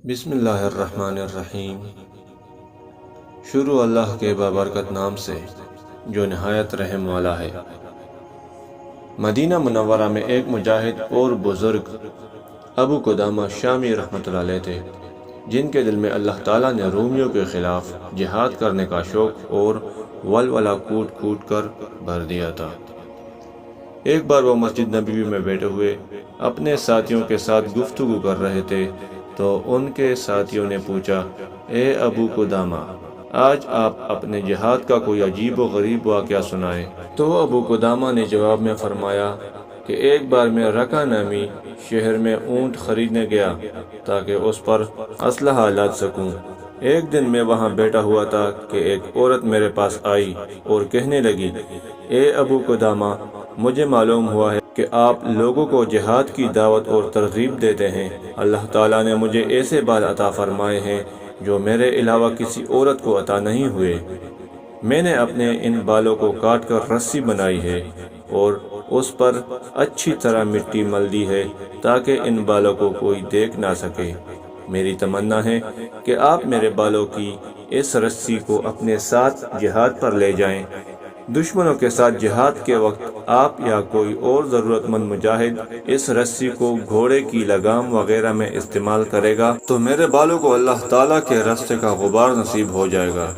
بسم اللہ الرحمن الرحیم۔ شروع اللہ کے بابرکت نام سے جو نہایت رحم والا ہے۔ مدینہ منورہ میں ایک مجاہد اور بزرگ ابو قدامہ شامی رحمۃ اللہ علیہ تھے، جن کے دل میں اللہ تعالیٰ نے رومیوں کے خلاف جہاد کرنے کا شوق اور ولولہ کوٹ کوٹ کر بھر دیا تھا۔ ایک بار وہ مسجد نبوی میں بیٹھے ہوئے اپنے ساتھیوں کے ساتھ گفتگو کر رہے تھے تو ان کے ساتھیوں نے پوچھا، اے ابو قدامہ، آج آپ اپنے جہاد کا کوئی عجیب و غریب واقعہ سنائیں۔ تو ابو قدامہ نے جواب میں فرمایا کہ ایک بار میں رقہ نامی شہر میں اونٹ خریدنے گیا تاکہ اس پر اسلحہ لاد سکوں۔ ایک دن میں وہاں بیٹھا ہوا تھا کہ ایک عورت میرے پاس آئی اور کہنے لگی، اے ابو قدامہ، مجھے معلوم ہوا ہے کہ آپ لوگوں کو جہاد کی دعوت اور ترغیب دیتے ہیں۔ اللہ تعالیٰ نے مجھے ایسے بال عطا فرمائے ہیں جو میرے علاوہ کسی عورت کو عطا نہیں ہوئے۔ میں نے اپنے ان بالوں کو کاٹ کر رسی بنائی ہے اور اس پر اچھی طرح مٹی مل دی ہے تاکہ ان بالوں کو کوئی دیکھ نہ سکے۔ میری تمنا ہے کہ آپ میرے بالوں کی اس رسی کو اپنے ساتھ جہاد پر لے جائیں۔ دشمنوں کے ساتھ جہاد کے وقت آپ یا کوئی اور ضرورت مند مجاہد اس رسی کو گھوڑے کی لگام وغیرہ میں استعمال کرے گا تو میرے بالوں کو اللہ تعالیٰ کے راستے کا غبار نصیب ہو جائے گا۔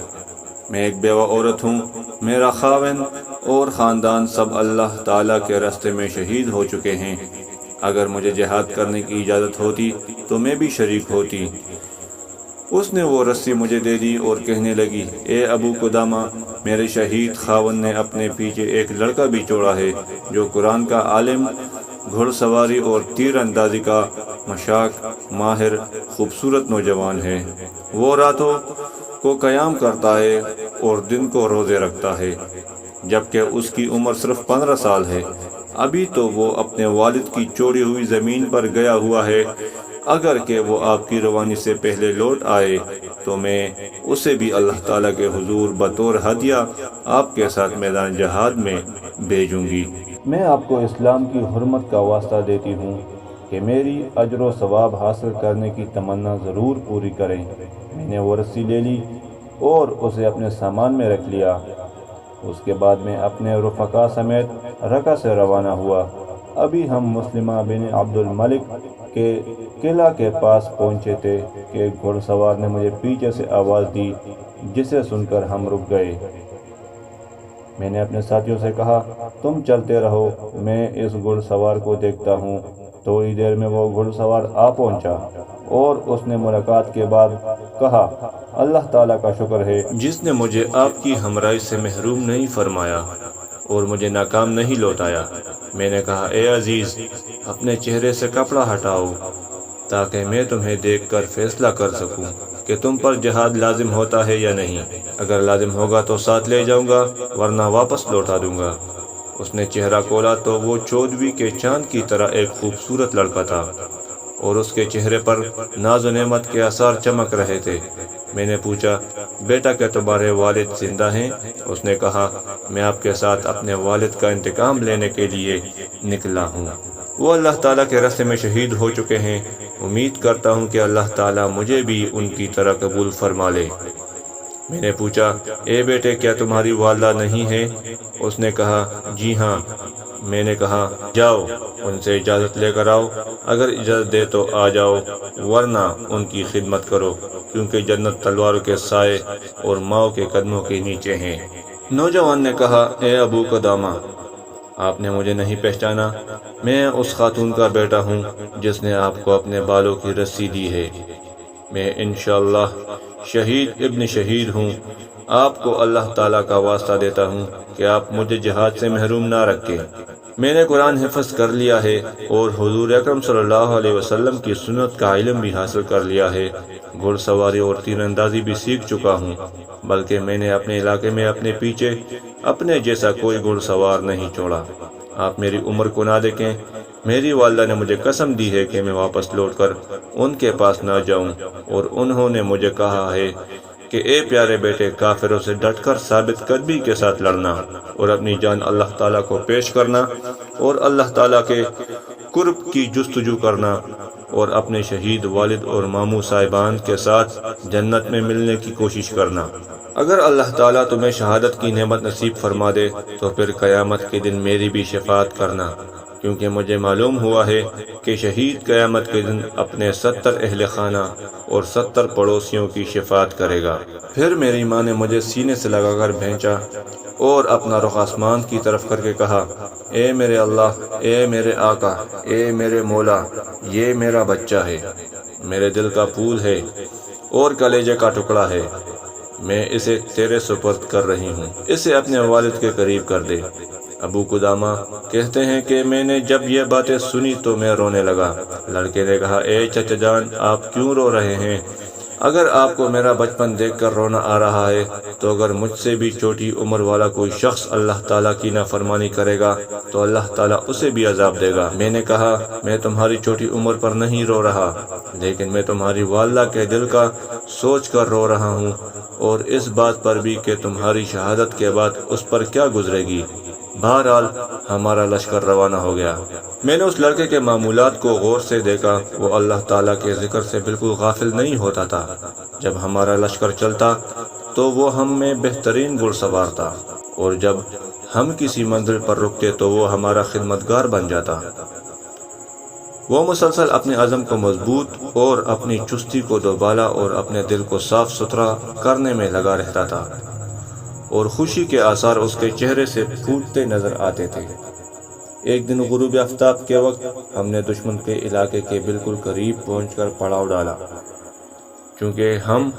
میں ایک بیوہ عورت ہوں، میرا خاوند اور خاندان سب اللہ تعالیٰ کے راستے میں شہید ہو چکے ہیں۔ اگر مجھے جہاد کرنے کی اجازت ہوتی تو میں بھی شریک ہوتی۔ اس نے وہ رسی مجھے دے دی اور کہنے لگی، اے ابو قدامہ، میرے شہید خاوند نے اپنے پیچھے ایک لڑکا بھی چھوڑا ہے جو قرآن کا عالم، گھڑ سواری اور تیر اندازی کا مشاق ماہر خوبصورت نوجوان ہے۔ وہ راتوں کو قیام کرتا ہے اور دن کو روزے رکھتا ہے، جبکہ اس کی عمر صرف 15 سال ہے۔ ابھی تو وہ اپنے والد کی چھوڑی ہوئی زمین پر گیا ہوا ہے۔ اگر کہ وہ آپ کی روانی سے پہلے لوٹ آئے تو میں اسے بھی اللہ تعالیٰ کے حضور بطور ہدیہ آپ کے ساتھ میدان جہاد میں بھیجوں گی۔ میں آپ کو اسلام کی حرمت کا واسطہ دیتی ہوں کہ میری اجر و ثواب حاصل کرنے کی تمنا ضرور پوری کریں۔ میں نے وہ رسی لے لی اور اسے اپنے سامان میں رکھ لیا۔ اس کے بعد میں اپنے رفقا سمیت رقہ سے روانہ ہوا۔ ابھی ہم مسلمہ بن عبد الملک کے قلعہ کے پاس پہنچے تھے کہ ایک گھڑ سوار نے مجھے پیچھے سے آواز دی، جسے سن کر ہم رک گئے۔ میں نے اپنے ساتھیوں سے کہا، تم چلتے رہو، میں اس گھڑ سوار کو دیکھتا ہوں۔ تھوڑی دیر میں وہ گھڑ سوار آ پہنچا اور اس نے ملاقات کے بعد کہا، اللہ تعالیٰ کا شکر ہے جس نے مجھے آپ کی ہمراہی سے محروم نہیں فرمایا اور مجھے ناکام نہیں لوٹایا۔ میں نے کہا، اے عزیز، اپنے چہرے سے کپڑا ہٹاؤ تاکہ میں تمہیں دیکھ کر فیصلہ کر سکوں کہ تم پر جہاد لازم ہوتا ہے یا نہیں۔ اگر لازم ہوگا تو ساتھ لے جاؤں گا، ورنہ واپس لوٹا دوں گا۔ اس نے چہرہ کھولا تو وہ 14ویں کے چاند کی طرح ایک خوبصورت لڑکا تھا اور اس کے چہرے پر ناز و نعمت کے آثار چمک رہے تھے۔ میں نے پوچھا، بیٹا کیا تمہارے والد زندہ ہیں؟ اس نے کہا، میں آپ کے ساتھ اپنے والد کا انتقام لینے کے لیے نکلا ہوں۔ وہ اللہ تعالیٰ کے راستے میں شہید ہو چکے ہیں۔ امید کرتا ہوں کہ اللہ تعالیٰ مجھے بھی ان کی طرح قبول فرما لے۔ میں نے پوچھا، اے بیٹے، کیا تمہاری والدہ نہیں ہے؟ اس نے کہا، جی ہاں۔ میں نے کہا، جاؤ ان سے اجازت لے کر آؤ، اگر اجازت دے تو آ جاؤ، ورنہ ان کی خدمت کرو، کیونکہ جنت تلواروں کے سائے اور ماؤں کے قدموں کے نیچے ہیں۔ نوجوان نے کہا، اے ابو قدامہ، آپ نے مجھے نہیں پہچانا؟ میں اس خاتون کا بیٹا ہوں جس نے آپ کو اپنے بالوں کی رسی دی ہے۔ میں انشاءاللہ شہید ابن شہید ہوں۔ آپ کو اللہ تعالیٰ کا واسطہ دیتا ہوں کہ آپ مجھے جہاد سے محروم نہ رکھیں۔ میں نے قرآن حفظ کر لیا ہے اور حضور اکرم صلی اللہ علیہ وسلم کی سنت کا علم بھی حاصل کر لیا ہے۔ گھڑ سواری اور تیر اندازی بھی سیکھ چکا ہوں، بلکہ میں نے اپنے علاقے میں اپنے پیچھے اپنے جیسا کوئی گھڑ سوار نہیں چھوڑا۔ آپ میری عمر کو نہ دیکھیں۔ میری والدہ نے مجھے قسم دی ہے کہ میں واپس لوٹ کر ان کے پاس نہ جاؤں، اور انہوں نے مجھے کہا ہے کہ اے پیارے بیٹے، کافروں سے ڈٹ کر ثابت قدمی کے ساتھ لڑنا اور اپنی جان اللہ تعالیٰ کو پیش کرنا اور اللہ تعالیٰ کے قرب کی جستجو کرنا اور اپنے شہید والد اور ماموں صاحبان کے ساتھ جنت میں ملنے کی کوشش کرنا۔ اگر اللہ تعالیٰ تمہیں شہادت کی نعمت نصیب فرما دے تو پھر قیامت کے دن میری بھی شفاعت کرنا، کیونکہ مجھے معلوم ہوا ہے کہ شہید قیامت کے دن اپنے 70 اہل خانہ اور 70 پڑوسیوں کی شفاعت کرے گا۔ پھر میری ماں نے مجھے سینے سے لگا کر بھینچا اور اپنا رخ آسمان کی طرف کر کے کہا، اے میرے اللہ، اے میرے آقا، اے میرے مولا، یہ میرا بچہ ہے، میرے دل کا پھول ہے اور کلیجے کا ٹکڑا ہے، میں اسے تیرے سپرد کر رہی ہوں، اسے اپنے والد کے قریب کر دے۔ ابو قدامہ کہتے ہیں کہ میں نے جب یہ باتیں سنی تو میں رونے لگا۔ لڑکے نے کہا، اے چچا جان، آپ کیوں رو رہے ہیں؟ اگر آپ کو میرا بچپن دیکھ کر رونا آ رہا ہے تو اگر مجھ سے بھی چھوٹی عمر والا کوئی شخص اللہ تعالیٰ کی نافرمانی کرے گا تو اللہ تعالیٰ اسے بھی عذاب دے گا۔ میں نے کہا، میں تمہاری چھوٹی عمر پر نہیں رو رہا، لیکن میں تمہاری والدہ کے دل کا سوچ کر رو رہا ہوں، اور اس بات پر بھی کہ تمہاری شہادت کے بعد اس پر کیا گزرے گی۔ بہرحال ہمارا لشکر روانہ ہو گیا۔ میں نے اس لڑکے کے معمولات کو غور سے دیکھا، وہ اللہ تعالیٰ کے ذکر سے بالکل غافل نہیں ہوتا تھا۔ جب ہمارا لشکر چلتا تو وہ ہم میں بہترین گھڑ سوار تھا، اور جب ہم کسی منزل پر رکتے تو وہ ہمارا خدمتگار بن جاتا۔ وہ مسلسل اپنے عزم کو مضبوط اور اپنی چستی کو دوبالا اور اپنے دل کو صاف ستھرا کرنے میں لگا رہتا تھا، اور خوشی کے آثار اس کے چہرے سے پھوٹتے نظر آتے تھے۔ ایک دن غروب آفتاب کے وقت ہم نے دشمن کے علاقے کے بالکل قریب پہنچ کر پڑاؤ ڈالا۔ چونکہ ہم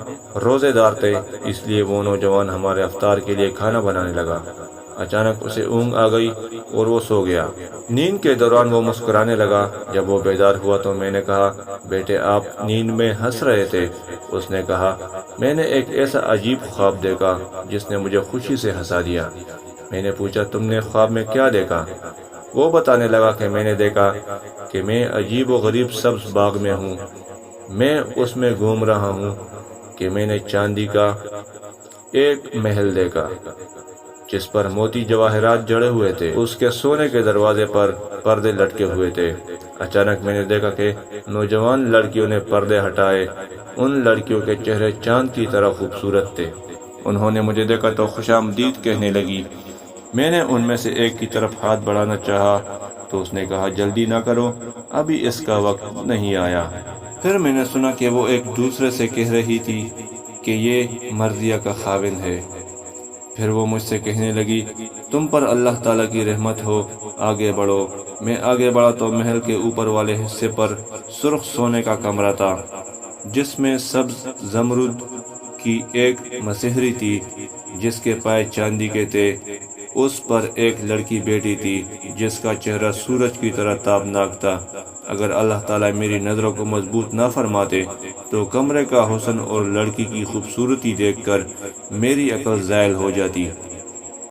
روزے دار تھے اس لیے وہ نوجوان ہمارے افطار کے لیے کھانا بنانے لگا۔ اچانک اسے اونگ آ گئی اور وہ سو گیا۔ نیند کے دوران وہ مسکرانے لگا۔ جب وہ بیدار ہوا تو میں نے کہا، بیٹے آپ نیند میں ہنس رہے تھے؟ اس نے کہا، میں نے ایک ایسا عجیب خواب دیکھا جس نے مجھے خوشی سے ہنسا دیا۔ میں نے پوچھا، تم نے خواب میں کیا دیکھا؟ وہ بتانے لگا کہ میں نے دیکھا کہ میں عجیب و غریب سبز باغ میں ہوں، میں اس میں گھوم رہا ہوں کہ میں نے چاندی کا ایک محل دیکھا جس پر موتی جواہرات جڑے ہوئے تھے، اس کے سونے کے دروازے پر پردے لٹکے ہوئے تھے۔ اچانک میں نے دیکھا کہ نوجوان لڑکیوں نے پردے ہٹائے، ان لڑکیوں کے چہرے چاند کی طرح خوبصورت تھے۔ انہوں نے مجھے دیکھا تو خوش آمدید کہنے لگی۔ میں نے ان میں سے ایک کی طرف ہاتھ بڑھانا چاہا تو اس نے کہا، جلدی نہ کرو، ابھی اس کا وقت نہیں آیا۔ پھر میں نے سنا کہ وہ ایک دوسرے سے کہہ رہی تھی کہ یہ مرضیہ کا خاوند ہے۔ پھر وہ مجھ سے کہنے لگی، تم پر اللہ تعالیٰ کی رحمت ہو، آگے بڑھو۔ میں آگے بڑھا تو محل کے اوپر والے حصے پر سرخ سونے کا کمرہ تھا، جس میں سبز زمرد کی ایک مسہری تھی جس کے پائے چاندی کے تھے۔ اس پر ایک لڑکی بیٹھی تھی جس کا چہرہ سورج کی طرح تابناک تھا۔ اگر اللہ تعالیٰ میری نظروں کو مضبوط نہ فرماتے تو کمرے کا حسن اور لڑکی کی خوبصورتی دیکھ کر میری عقل زائل ہو جاتی۔